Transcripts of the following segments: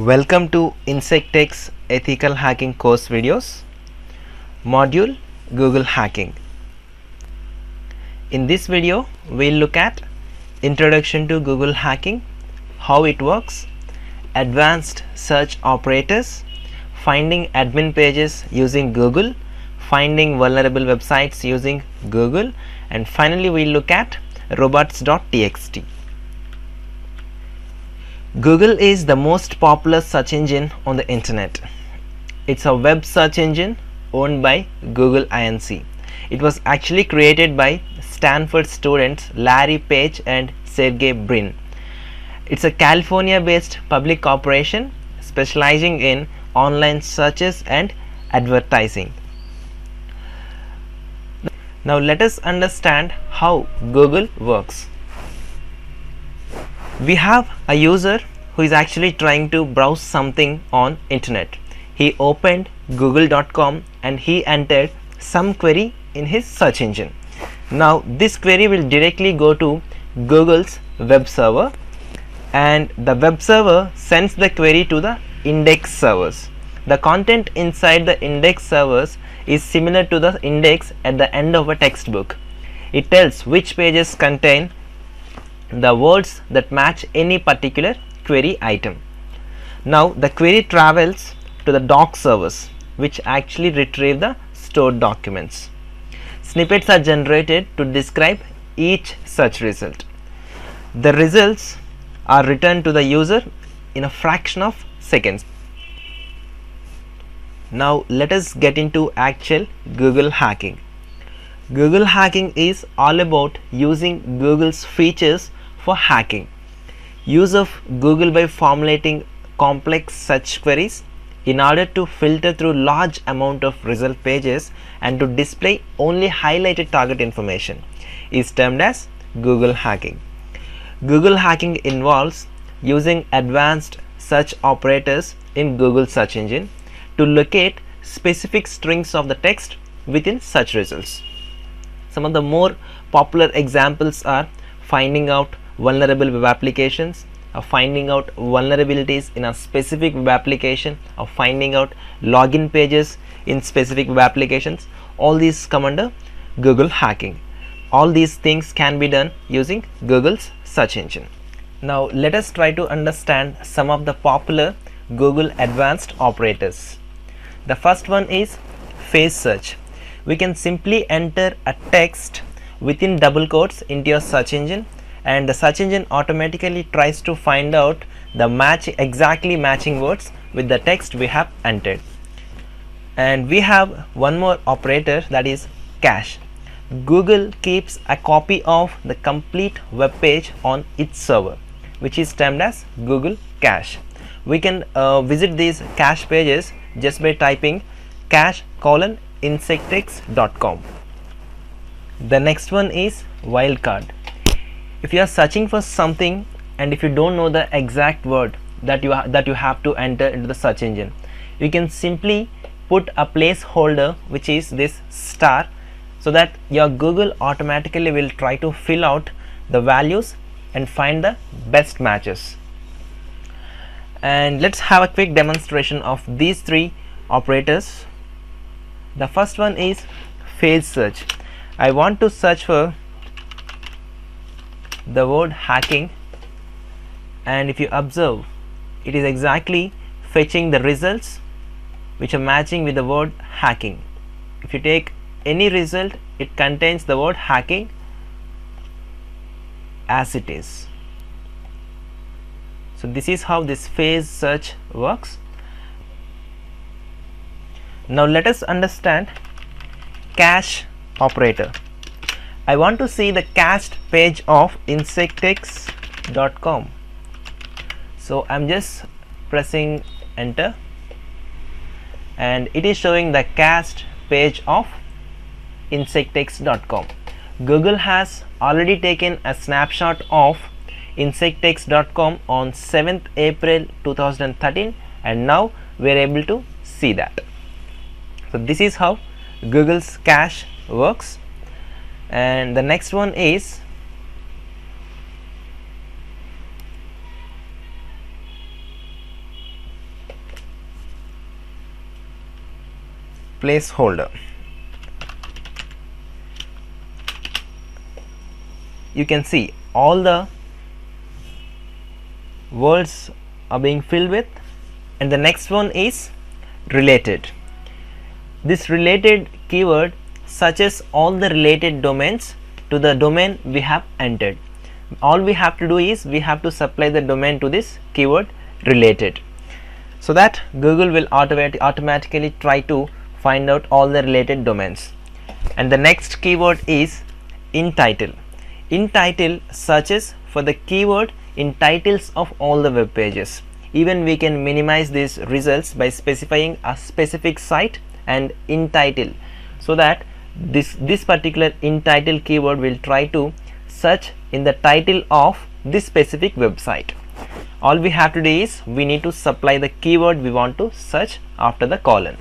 Welcome to InsectTech's Ethical Hacking course videos, module Google Hacking. In this video, we'll look at Introduction to Google Hacking, how it works, advanced search operators, finding admin pages using Google, finding vulnerable websites using Google, and finally we'll look at robots.txt. Google is the most popular search engine on the internet. It's a web search engine owned by Google Inc. It was actually created by Stanford students Larry Page and Sergey Brin. It's a California-based public corporation specializing in online searches and advertising. Now let us understand how Google works. We have a user who is actually trying to browse something on internet. He opened google.com and he entered some query in his search engine. Now this query will directly go to Google's web server, and the web server sends the query to the index servers. The content inside the index servers is similar to the index at the end of a textbook. It tells which pages contain the words that match any particular query item. Now the query travels to the doc servers, which actually retrieve the stored documents. Snippets are generated to describe each search result. The results are returned to the user in a fraction of seconds. Now let us get into actual Google hacking. Google hacking is all about using Google's features for hacking. Use of Google by formulating complex search queries in order to filter through large amount of result pages and to display only highlighted target information is termed as Google hacking. Google hacking involves using advanced search operators in Google search engine to locate specific strings of the text within search results. Some of the more popular examples are finding out vulnerable web applications, or finding out vulnerabilities in a specific web application, or finding out login pages in specific web applications. All these come under Google hacking. All these things can be done using Google's search engine. Now let us try to understand some of the popular Google advanced operators. The first one is phrase search. We can simply enter a text within double quotes into your search engine, and the search engine automatically tries to find out the exactly matching words with the text we have entered. And we have one more operator, that is cache. Google keeps a copy of the complete web page on its server, which is termed as Google Cache. We can visit these cache pages just by typing cache:insectx.com. The next one is wildcard. If you are searching for something and if you don't know the exact word that you have to enter into the search engine, you can simply put a placeholder, which is this star, so that your Google automatically will try to fill out the values and find the best matches. And let's have a quick demonstration of these three operators. The first one is phrase search. I want to search for the word hacking, and if you observe, it is exactly fetching the results which are matching with the word hacking. If you take any result, it contains the word hacking as it is. So this is how this phrase search works. Now let us understand cache operator. I want to see the cached page of insectx.com. So I'm just pressing enter, and it is showing the cached page of insectx.com. Google has already taken a snapshot of insectx.com on 7th April 2013, and now we are able to see that. So this is how Google's cache works. And the next one is placeholder. You can see all the words are being filled with, and the next one is related. This related keyword searches all the related domains to the domain we have entered. All we have to do is we have to supply the domain to this keyword related, so that Google will automatically try to find out all the related domains. And the next keyword is in title. In title searches for the keyword in titles of all the web pages. Even we can minimize these results by specifying a specific site and in title, so that this particular in title keyword will try to search in the title of this specific website. All we have to do is we need to supply the keyword we want to search after the colon.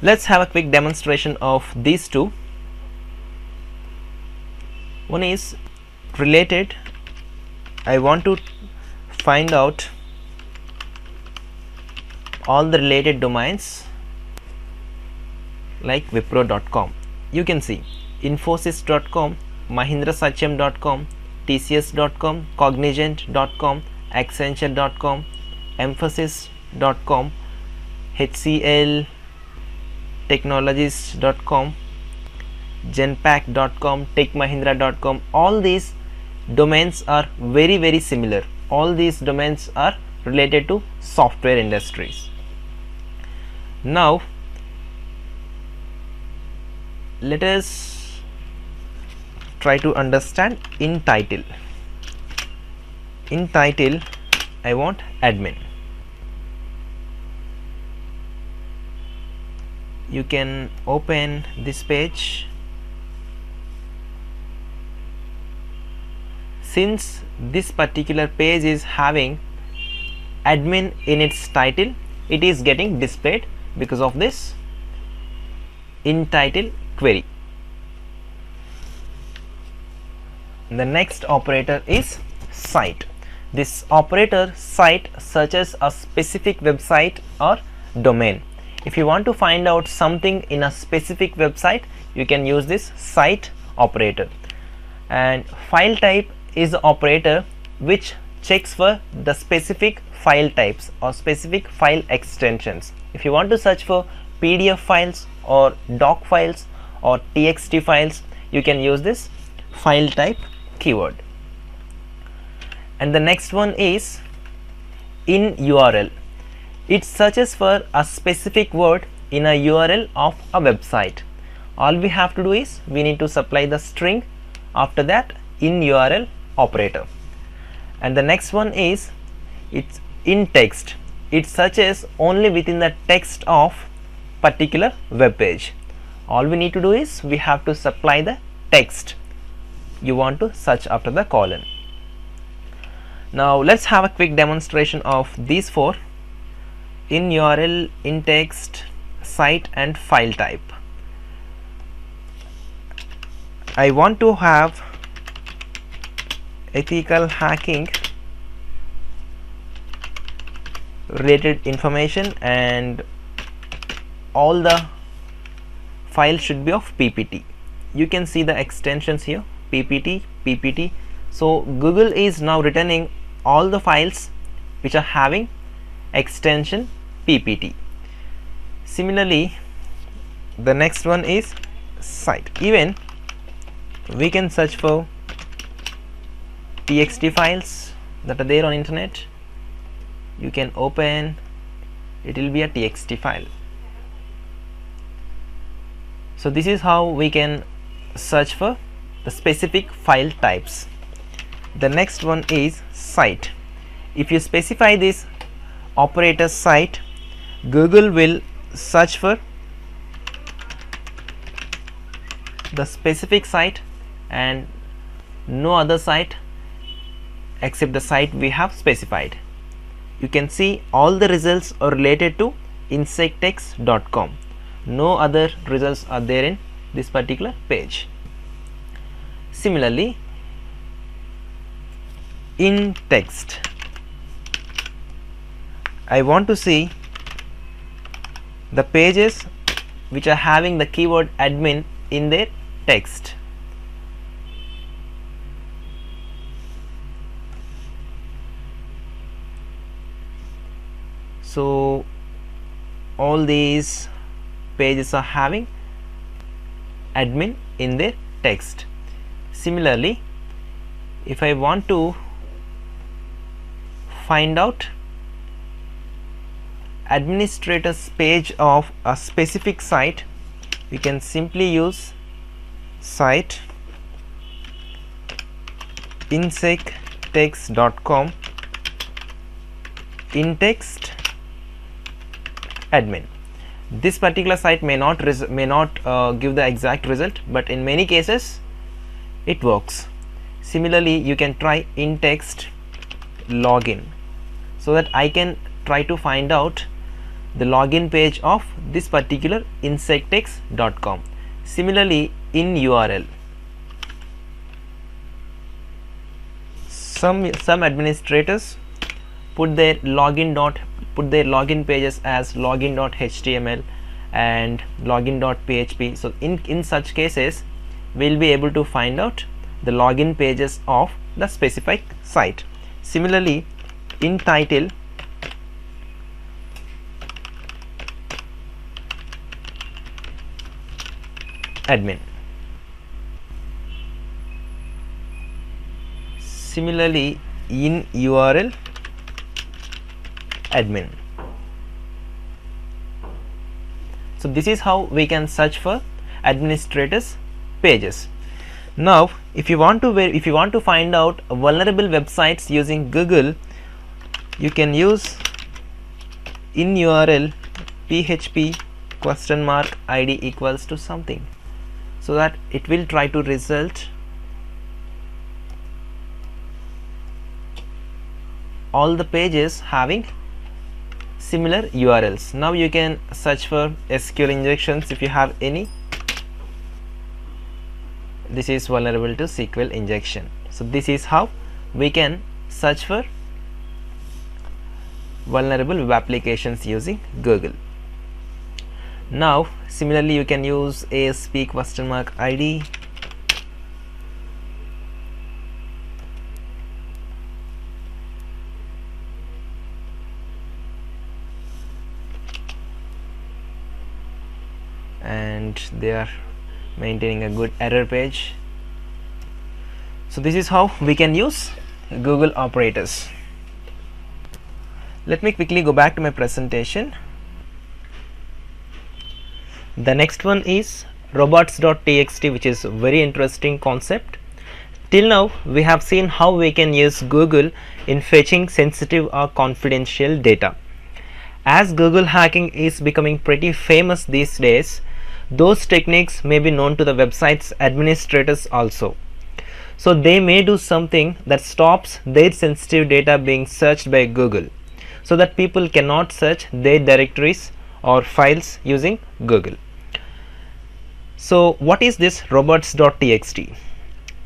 Let's have a quick demonstration of these two. One is related. I want to find out all the related domains like wipro.com. You can see infosys.com, mahindrasatyam.com, tcs.com, cognizant.com, accenture.com, emphasis.com, hcl technologies.com, genpact.com, techmahindra.com. all these domains are very similar. All these domains are related to software industries. Now let us try to understand in title. In title I want admin. You can open this page. Since this particular page is having admin in its title, it is getting displayed because of this in title query. The next operator is site. This operator site searches a specific website or domain. If you want to find out something in a specific website, you can use this site operator. And file type is the operator which checks for the specific file types or specific file extensions. If you want to search for PDF files or doc files or txt files, you can use this file type keyword. And the next one is in URL. It searches for a specific word in a URL of a website. All we have to do is we need to supply the string after that in URL operator. And the next one is it's in text. It searches only within the text of particular web page. All we need to do is we have to supply the text you want to search after the colon. Now let's have a quick demonstration of these four: in URL, in text, site and file type. I want to have ethical hacking related information and all the files should be of PPT. You can see the extensions here, PPT. So Google is now returning all the files which are having extension PPT. Similarly, the next one is site. Even we can search for txt files that are there on internet. You can open, it will be a txt file. So this is how we can search for the specific file types. The next one is site. If you specify this operator site, Google will search for the specific site and no other site except the site we have specified. You can see all the results are related to insectex.com. No other results are there in this particular page. Similarly, in text, I want to see the pages which are having the keyword admin in their text. So all these pages are having admin in their text. Similarly, if I want to find out administrator's page of a specific site, we can simply use site insectext.com in-text admin. This particular site may not give the exact result, but in many cases it works. Similarly, you can try in-text login, so that I can try to find out the login page of this particular insectext.com. Similarly, in URL, some administrators put their login pages as login.html and login.php. So in such cases, we'll be able to find out the login pages of the specific site. Similarly, in title, admin. Similarly, in URL, admin. So this is how we can search for administrators pages. Now, if you want to find out vulnerable websites using Google, you can use in URL php !id equals to something, so that it will try to result all the pages having similar URLs. Now you can search for SQL injections if you have any. This is vulnerable to SQL injection. So this is how we can search for vulnerable web applications using Google. Now similarly, you can use ASP !id and they are maintaining a good error page. So this is how we can use Google operators. Let me quickly go back to my presentation. The next one is robots.txt, which is a very interesting concept. Till now we have seen how we can use Google in fetching sensitive or confidential data. As Google hacking is becoming pretty famous these days, those techniques may be known to the website's administrators also. So they may do something that stops their sensitive data being searched by Google, so that people cannot search their directories or files using Google. So what is this robots.txt?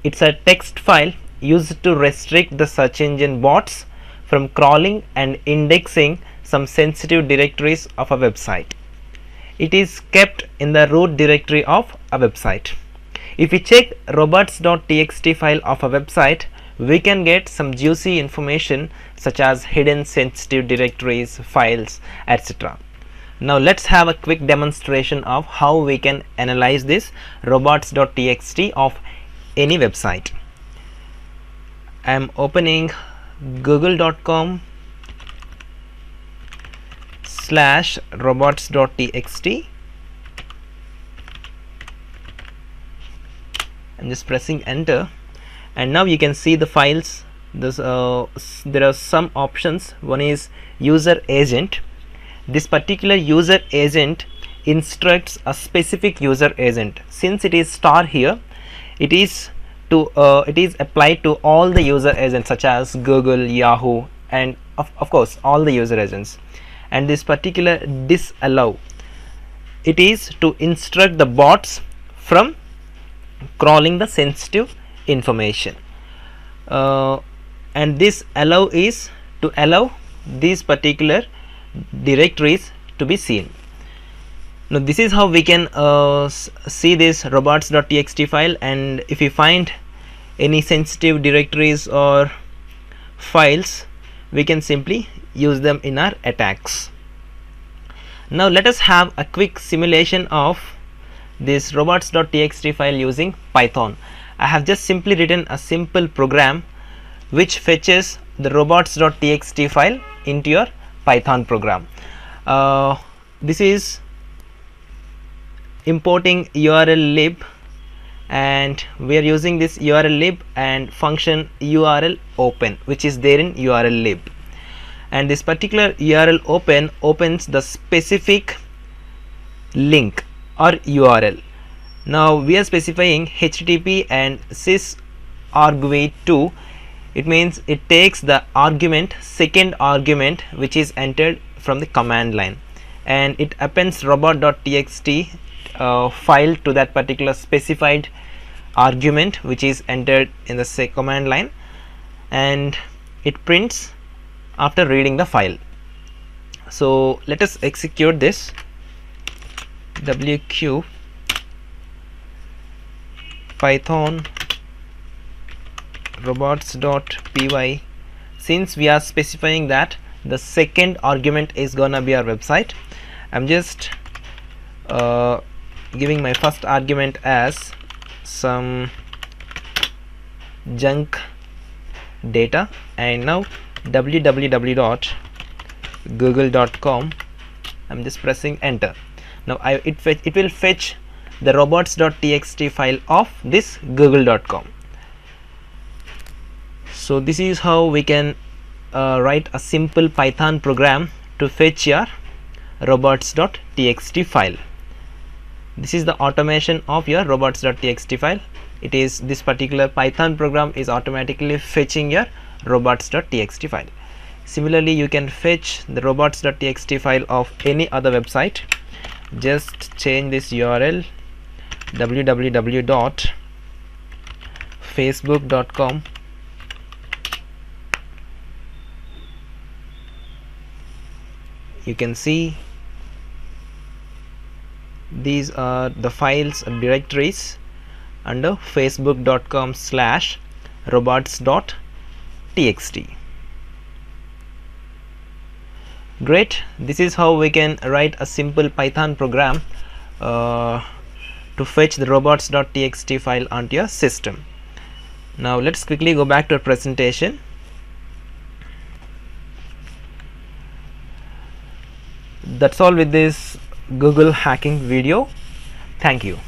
It's a text file used to restrict the search engine bots from crawling and indexing some sensitive directories of a website. It is kept in the root directory of a website. If we check robots.txt file of a website, we can get some juicy information such as hidden sensitive directories, files, etc. Now let's have a quick demonstration of how we can analyze this robots.txt of any website. I am opening google.com/robots.txt. I'm just pressing enter, and now you can see the files. There are some options. One is user agent. This particular user agent instructs a specific user agent. Since it is star here, it is applied to all the user agents such as Google, Yahoo, and of course all the user agents. And this particular disallow, it is to instruct the bots from crawling the sensitive information, and this allow is to allow these particular directories to be seen. Now this is how we can see this robots.txt file, and if we find any sensitive directories or files, we can simply use them in our attacks. Now let us have a quick simulation of this robots.txt file using Python. I have just simply written a simple program which fetches the robots.txt file into your Python program. This is importing URL lib, and we are using this URL lib and function URL open, which is there in URL lib, and this particular URL open opens the specific link or URL. Now we are specifying HTTP and sys argv2. It means it takes the argument, second argument, which is entered from the command line, and it appends robot.txt file to that particular specified argument which is entered in the command line, and it prints after reading the file. So let us execute this wq python robots.py. Since we are specifying that the second argument is gonna be our website, I'm just giving my first argument as some junk data, and now www.google.com. I'm just pressing enter. Now it will fetch the robots.txt file of this google.com. So this is how we can write a simple Python program to fetch your robots.txt file. This is the automation of your robots.txt file. It is this particular Python program is automatically fetching your robots.txt file. Similarly, you can fetch the robots.txt file of any other website. Just change this URL www.facebook.com. You can see these are the files and directories under facebook.com/robots.txt. Great. This is how we can write a simple Python program to fetch the robots.txt file onto your system. Now let's quickly go back to our presentation. That's all with this Google hacking video. Thank you.